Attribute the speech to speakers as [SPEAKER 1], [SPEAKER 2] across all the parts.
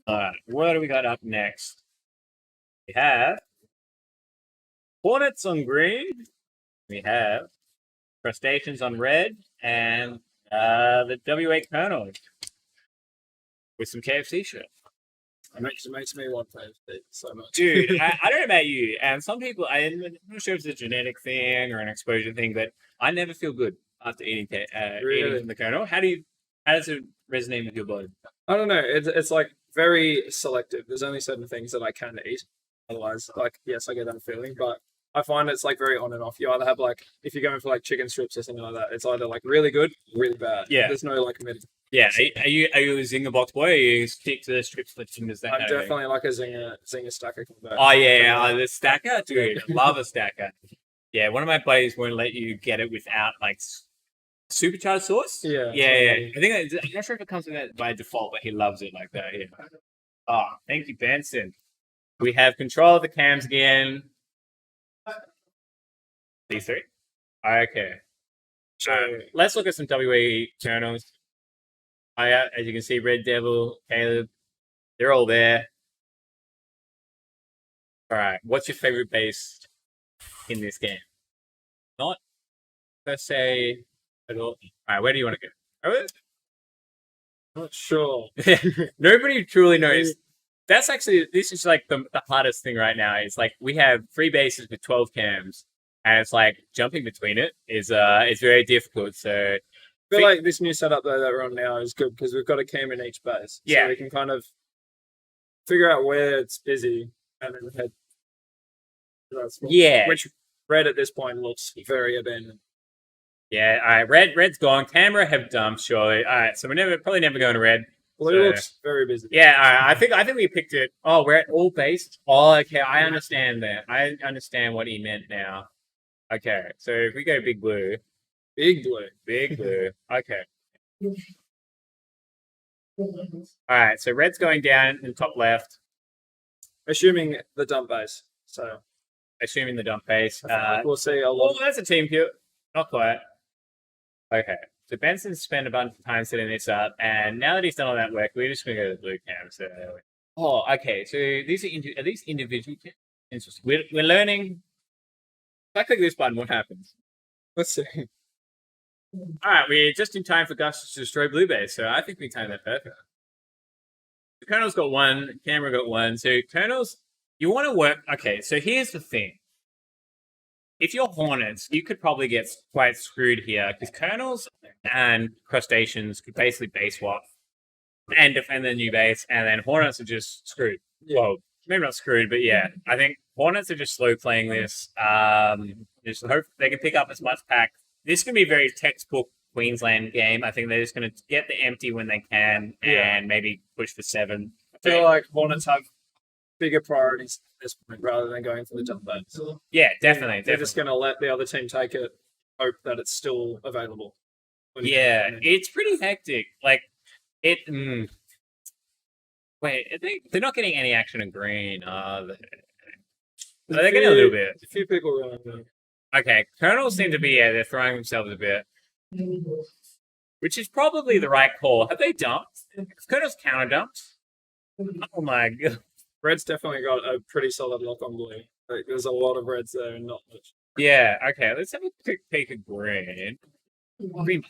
[SPEAKER 1] Alright, what do we got up next? We have Hornets on green. We have Crustaceans on red, and the W8 Colonel with some KFC shit.
[SPEAKER 2] It makes me want KFC so much.
[SPEAKER 1] Dude, I don't know about you, and some people, I'm not sure if it's a genetic thing or an exposure thing, but I never feel good after eating
[SPEAKER 2] Really?
[SPEAKER 1] from the Colonel. How does it resonate with your body?
[SPEAKER 2] I don't know. It's like very selective. There's only certain things that I can eat. Otherwise, like yes, I get that feeling, but I find it's like very on and off. You either have like if you're going for like chicken strips or something like that, it's either like really good, really bad.
[SPEAKER 1] Yeah.
[SPEAKER 2] There's no like middle.
[SPEAKER 1] Yeah, are you a zinger box boy, or you stick to the strips, the fingers, that
[SPEAKER 2] I'm
[SPEAKER 1] kind of thing?
[SPEAKER 2] definitely like a zinger stacker combo.
[SPEAKER 1] Oh yeah, the stacker, dude, love a stacker. Yeah, one of my buddies won't let you get it without like supercharged sauce.
[SPEAKER 2] Yeah,
[SPEAKER 1] yeah.
[SPEAKER 2] totally.
[SPEAKER 1] I think I'm not sure if it comes with that by default, but he loves it like that. Yeah. Oh, thank you, Benson. We have control of the cams again. These three. Okay. So let's look at some WA journals. As you can see, Red Devil, Caleb, they're all there. All right. What's your favorite base in this game? Not per se at all. All right. Where do you want to go?
[SPEAKER 2] Not sure.
[SPEAKER 1] Nobody truly knows. This is like the hardest thing right now. Is like we have 3 bases with 12 cams, and it's like jumping between it is very difficult. So
[SPEAKER 2] I feel like this new setup though that we're on now is good because we've got a cam in each base.
[SPEAKER 1] Yeah.
[SPEAKER 2] So we can kind of figure out where it's busy and then head.
[SPEAKER 1] Yeah.
[SPEAKER 2] Which red at this point looks very abandoned.
[SPEAKER 1] Yeah, all right. Red's gone. Camera have dumped, surely. All right, so we're probably never going to red.
[SPEAKER 2] Blue looks very busy.
[SPEAKER 1] Yeah, all right. I think we picked it. Oh, we're at all based. Oh, okay. I understand that. I understand what he meant now. Okay, so if we go big blue.
[SPEAKER 2] Big blue.
[SPEAKER 1] Big blue. Okay. All right, so red's going down in the top left.
[SPEAKER 2] Assuming the dump base. So
[SPEAKER 1] assuming the dump base.
[SPEAKER 2] We'll see.
[SPEAKER 1] Oh, that's a team kill. Not quite. Okay. So Benson's spent a bunch of time setting this up, and now that he's done all that work, we're just going to go to the blue cam. So, okay. So these are these individual cams? Interesting. We're learning. If I click this button, what happens?
[SPEAKER 2] Let's see.
[SPEAKER 1] All right, we're just in time for Gus to destroy blue base, so I think we timed that perfect. The Colonel's got 1, Camera got 1. So Colonel's, you want to work. Okay, so here's the thing. If you're Hornets, you could probably get quite screwed here because Colonels and Crustaceans could basically base swap and defend the new base, and then Hornets are just screwed.
[SPEAKER 2] Yeah.
[SPEAKER 1] Well, maybe not screwed, but yeah, I think Hornets are just slow playing this. Just hope they can pick up as much pack. This can be a very textbook Queensland game. I think they're just going to get the empty when they can and maybe push for 7.
[SPEAKER 2] I feel like Hornets have bigger priorities at this point rather than going for the dump base.
[SPEAKER 1] Yeah, definitely.
[SPEAKER 2] They're just going to let the other team take it, hope that it's still available.
[SPEAKER 1] Yeah, it's pretty hectic. Like, it... Wait, they're not getting any action in green, are they? They're getting a little bit.
[SPEAKER 2] A few people around.
[SPEAKER 1] Okay, Colonels seem to be, they're throwing themselves a bit. Which is probably the right call. Have they dumped? Colonels counter dumped? Oh my god.
[SPEAKER 2] Red's definitely got a pretty solid lock on blue. Like, there's a lot of reds there and not much.
[SPEAKER 1] Yeah, okay, let's have a quick peek at green. Green.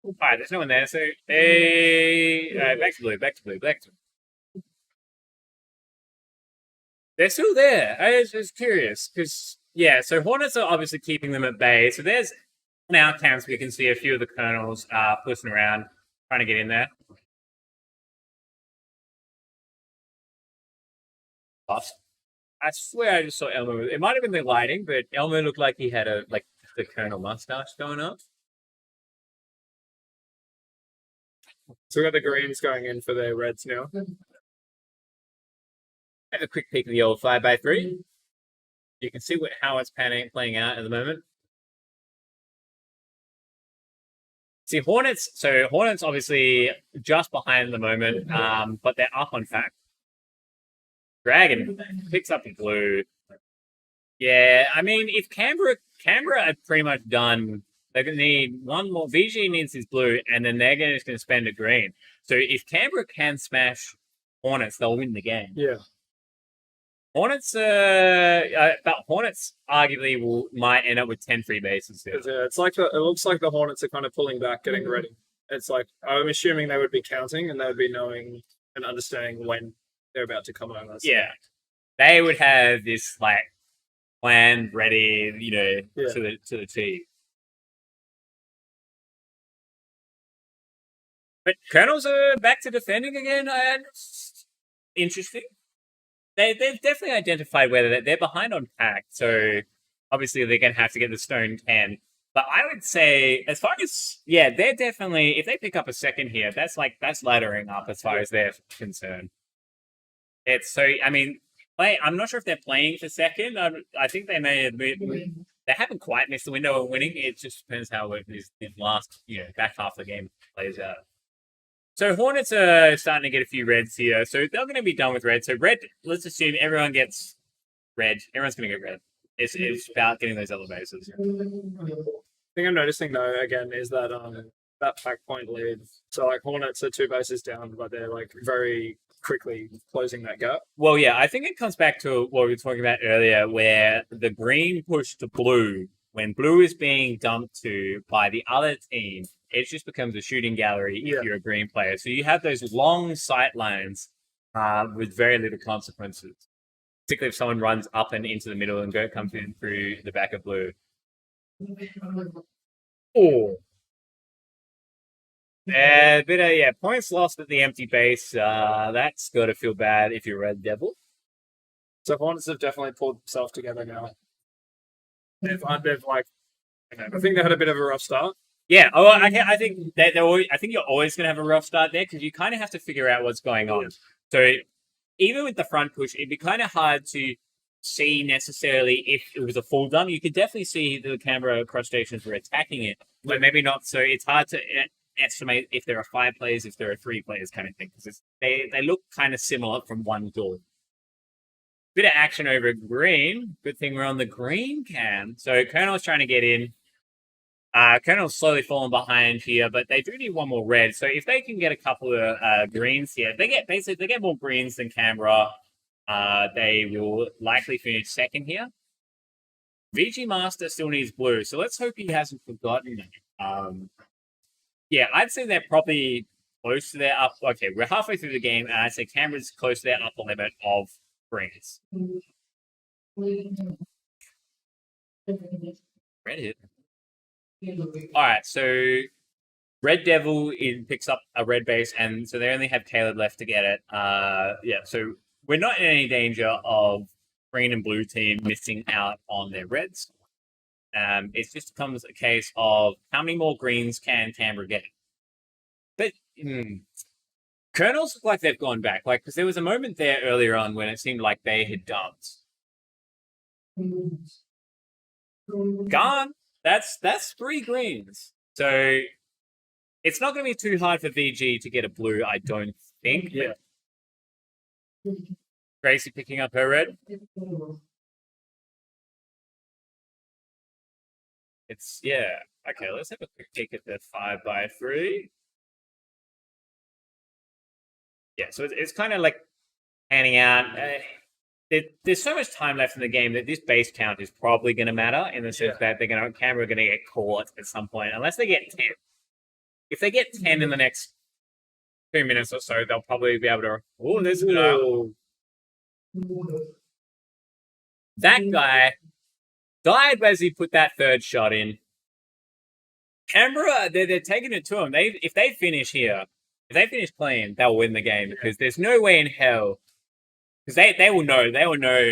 [SPEAKER 1] Alright, there's no one there, so back to blue. They're still there. I was just curious, because, yeah, so Hornets are obviously keeping them at bay. So there's, on our cams, we can see a few of the Colonels pushing around, trying to get in there. I swear I just saw Elmo. It might have been the lighting, but Elmo looked like he had the Colonel mustache going up.
[SPEAKER 2] So we got the greens going in for their reds now.
[SPEAKER 1] Have a quick peek of the old 5x3. You can see how it's playing out at the moment. See, Hornets obviously just behind at the moment, but they're up on fact. Dragon picks up the blue. Yeah, I mean, if Canberra are pretty much done, they're going to need one more. VG needs his blue, and then they're just going to spend a green. So if Canberra can smash Hornets, they'll win the game.
[SPEAKER 2] Yeah.
[SPEAKER 1] Hornets, but Hornets arguably might end up with 10 free bases here.
[SPEAKER 2] It's like it looks like the Hornets are kind of pulling back, getting ready. It's like I'm assuming they would be counting and they would be knowing and understanding when they're about to come over. So.
[SPEAKER 1] Yeah, they would have this like plan ready, to the T. But Colonels are back to defending again, and it's interesting. They've definitely identified whether they're behind on pack, so obviously they're going to have to get the stone 10. But I would say, as far as they're definitely, if they pick up a second here, that's laddering up as far as they're concerned. It's so, I mean, I'm not sure if they're playing for second. I think they may have been, they haven't quite missed the window of winning. It just depends how this last back half of the game plays out. So Hornets are starting to get a few reds here. So they're going to be done with red. So red, let's assume everyone gets red. Everyone's going to get red. It's about getting those other bases.
[SPEAKER 2] Thing I'm noticing though again is that that pack point lead. So like Hornets are 2 bases down, but they're like very quickly closing that gap.
[SPEAKER 1] Well, yeah, I think it comes back to what we were talking about earlier, where the green push to blue, when blue is being dumped to by the other team, it just becomes a shooting gallery if you're a green player. So you have those long sight lines with very little consequences. Particularly if someone runs up and into the middle and comes in through the back of blue. Oh. A bit of points lost at the empty base. That's got to feel bad if you're Red Devil.
[SPEAKER 2] So Hornets have definitely pulled themselves together now. They've like, I think they had a bit of a rough start.
[SPEAKER 1] Yeah, I think I think you're always going to have a rough start there because you kind of have to figure out what's going on. So even with the front push, it'd be kind of hard to see necessarily if it was a full dump. You could definitely see the Canberra Crustaceans were attacking it, but maybe not. So it's hard to estimate if there are 5 players, if there are 3 players kind of thing, because they look kind of similar from one door. Bit of action over green. Good thing we're on the green cam. So Colonel's trying to get in. Colonel's slowly falling behind here, but they do need one more red. So if they can get a couple of greens here, they get more greens than Canberra. They will likely finish second here. VG Master still needs blue, so let's hope he hasn't forgotten it. I'd say they're probably close to their up. Okay, we're halfway through the game, and I'd say Canberra's close to their upper limit of greens. Red hit. All right, so Red Devil picks up a red base, and so they only have Caleb left to get it. So we're not in any danger of green and blue team missing out on their reds. It just becomes a case of how many more greens can Canberra get. But Colonels look like they've gone back, because there was a moment there earlier on when it seemed like they had dumped. Gone. That's 3 greens. So it's not going to be too hard for VG to get a blue, I don't think.
[SPEAKER 2] Yeah.
[SPEAKER 1] Gracie picking up her red. Okay, let's have a quick peek at the 5x3. Yeah, so it's kind of like panning out. There's so much time left in the game that this base count is probably going to matter in the sense that Canberra are going to get caught at some point, unless they get 10. If they get 10 in the next 2 minutes or so, they'll probably be able to. Oh, there's that guy died as he put that third shot in. Canberra, they're taking it to him. If they finish here, if they finish clean, they'll win the game because there's no way in hell. Because they will know. They will know.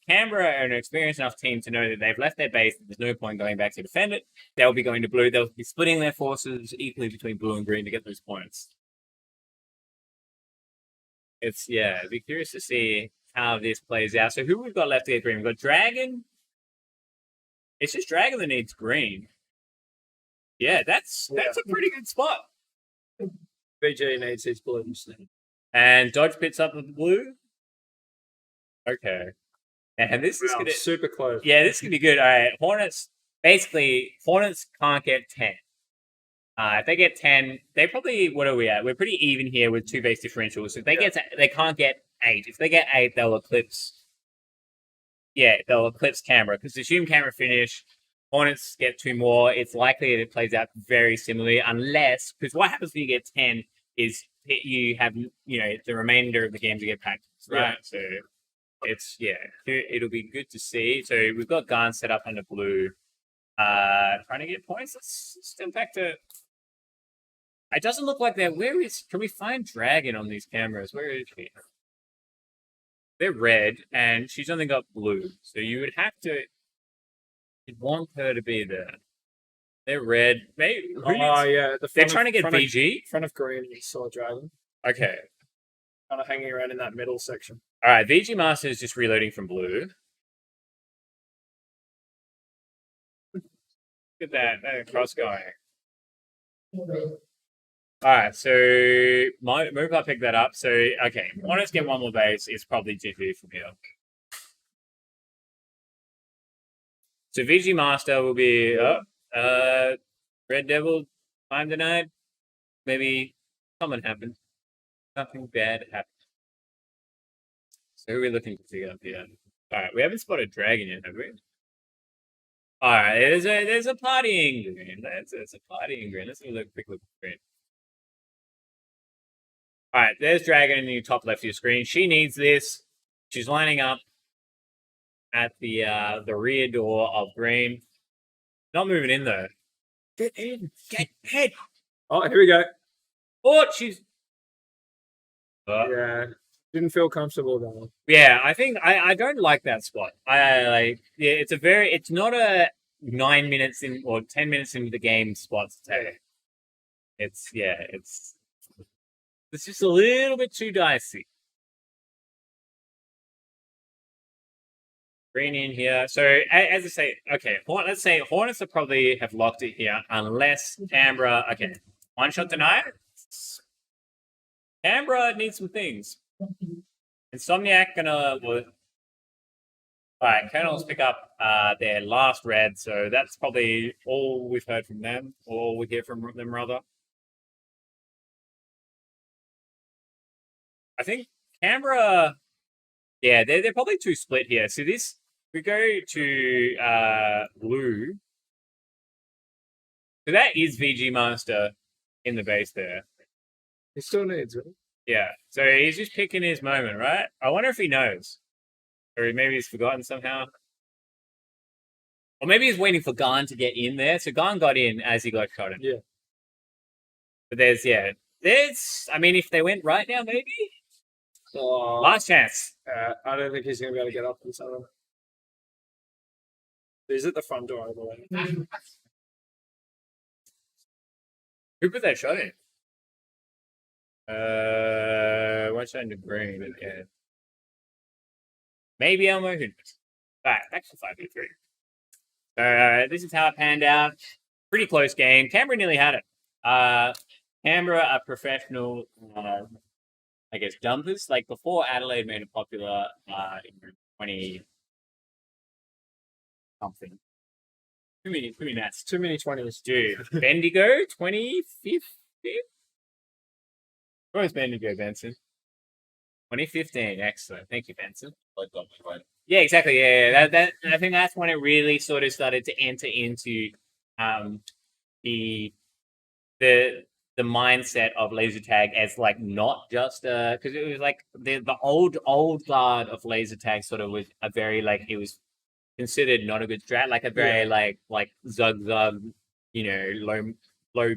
[SPEAKER 1] Canberra are an experienced enough team to know that they've left their base. There's no point going back to defend it. They'll be going to blue. They'll be splitting their forces equally between blue and green to get those points. It'd be curious to see how this plays out. So who we've got left to get green? We've got Dragon. It's just Dragon that needs green. Yeah, that's a pretty good spot.
[SPEAKER 2] VG needs his blues.
[SPEAKER 1] And Dodge picks up the blue. Okay. And this is gonna
[SPEAKER 2] super close.
[SPEAKER 1] Yeah, this is gonna be good. All right, Hornets can't get 10. If they get 10, they probably, what are we at? We're pretty even here with 2 base differentials. So if they they can't get 8. If they get 8, they'll eclipse. Yeah, they'll eclipse Canberra because assume Canberra finish. Hornets get 2 more. It's likely that it plays out very similarly, unless because what happens when you get 10 is you have the remainder of the games you get practice, right? So it's it'll be good to see. So we've got Garn set up under blue. Trying to get points. Let's step back to. It doesn't look like they're. Where is? Can we find Dragon on these cameras? Where is she? They're red, and she's only got blue. So you would have to. You'd want her to be there. They're red. Maybe.
[SPEAKER 2] Yeah.
[SPEAKER 1] They're trying to get VG.
[SPEAKER 2] Front of green, you saw Dragon.
[SPEAKER 1] Okay.
[SPEAKER 2] Kind of hanging around in that middle section.
[SPEAKER 1] All right. VG Master is just reloading from blue. Look at that cross going. Alright, so Mopa picked that up. So, okay, want us to get 1 more base, it's probably GG from here. So, VG Master will be Red Devil, time denied. Maybe something happened. Something bad happened. So, who are we looking to pick up here? Alright, we haven't spotted Dragon yet, have we? Alright, there's a partying green. There's a partying green. Let's have a quick look at green. Alright, there's Dragon in the top left of your screen. She needs this. She's lining up at the rear door of green. Not moving in though. Get in. Get head.
[SPEAKER 2] Oh, here we go.
[SPEAKER 1] Oh, she's.
[SPEAKER 2] Yeah. Didn't feel comfortable though.
[SPEAKER 1] Yeah, I think I don't like that spot. It's not a 9 minutes in or 10 minutes into the game spot to take. It's just a little bit too dicey. Green in here. So as I say, okay, let's say Hornets will probably have locked it here unless Canberra. Okay, 1 shot denied. Canberra needs some things. Insomniac gonna. Alright, Colonels pick up their last red, so that's probably all we've heard from them, or all we hear from them rather. I think Canberra, yeah, they're probably too split here. So this, we go to blue. So that is VG Master in the base there.
[SPEAKER 2] He still needs it.
[SPEAKER 1] Yeah, so he's just picking his moment, right? I wonder if he knows. Or maybe he's forgotten somehow. Or maybe he's waiting for Garn to get in there. So Garn got in as he got shot in.
[SPEAKER 2] Yeah.
[SPEAKER 1] But I mean, if they went right now, maybe? Last chance.
[SPEAKER 2] I don't think he's going to be able to get up and something. He's at the front door, I believe.
[SPEAKER 1] Who put that shot in? One shot into green again. Maybe Elmo. Who knows? Alright, back to 5v3. This is how it panned out. Pretty close game. Canberra nearly had it. Canberra are professional, I guess, jumpers. Like before Adelaide made it popular in 20 something. Too many maths.
[SPEAKER 2] Too many 20s.
[SPEAKER 1] Dude, Bendigo, 2015? Where was Bendigo, Benson? 2015, excellent. Thank you, Benson. Yeah, exactly. Yeah. That I think that's when it really sort of started to enter into the mindset of laser tag as like not just because it was like the old guard of laser tag sort of was a very like it was considered not a good strat, like a very like zug, low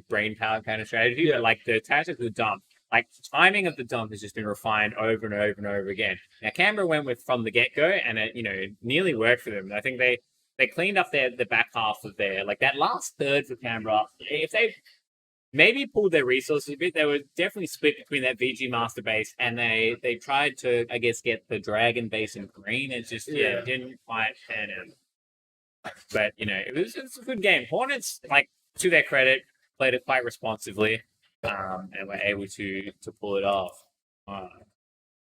[SPEAKER 1] brain power kind of strategy.
[SPEAKER 2] Yeah.
[SPEAKER 1] But like the tactics of the dump, like timing of the dump has just been refined over and over and over again. Now Canberra went with from the get go, and it nearly worked for them. I think they cleaned up the back half of their like that last third for Canberra. If they maybe pulled their resources a bit, they were definitely split between that VG Master base and they tried to I guess get the Dragon base in green. It just didn't quite pan out. But it was a good game. Hornets, like to their credit, played it quite responsively. And were able to pull it off.